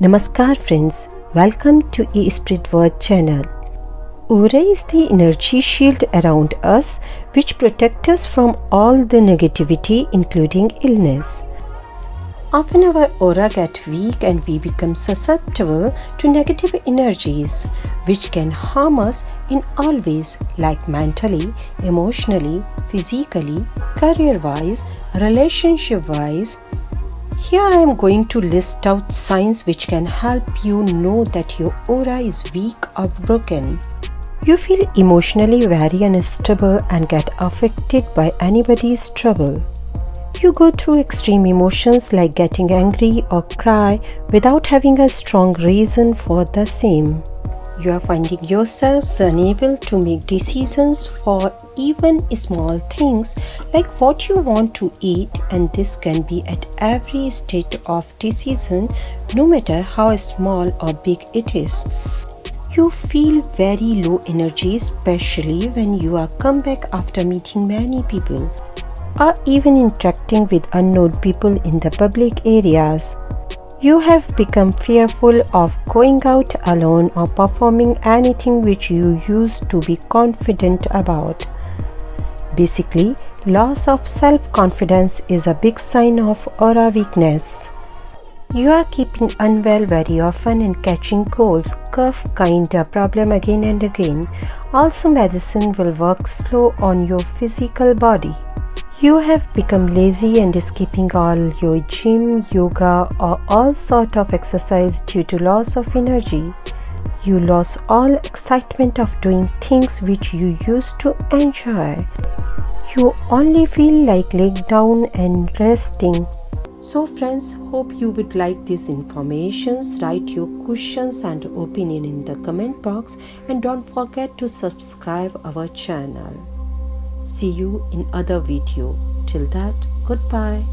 Namaskar friends, welcome to eSpirit Word channel. Aura is the energy shield around us which protects us from all the negativity including illness. Often our aura gets weak and we become susceptible to negative energies which can harm us in all ways like mentally, emotionally, physically, career-wise, relationship-wise. Here I am going to list out signs which can help you know that your aura is weak or broken. You feel emotionally very unstable and get affected by anybody's trouble. You go through extreme emotions like getting angry or cry without having a strong reason for the same. You are finding yourselves unable to make decisions for even small things like what you want to eat, and this can be at every stage of decision no matter how small or big it is. You feel very low energy, especially when you are come back after meeting many people or even interacting with unknown people in the public areas. You have become fearful of going out alone or performing anything which you used to be confident about. Basically, loss of self-confidence is a big sign of aura weakness. You are keeping unwell very often and catching cold, cough kind of problem again and again. Also, medicine will work slow on your physical body. You have become lazy and skipping all your gym, yoga or all sort of exercise due to loss of energy. You lost all excitement of doing things which you used to enjoy. You only feel like laying down and resting. So friends, hope you would like these informations. Write your questions and opinion in the comment box and don't forget to subscribe our channel. See you in other video. Till that, goodbye.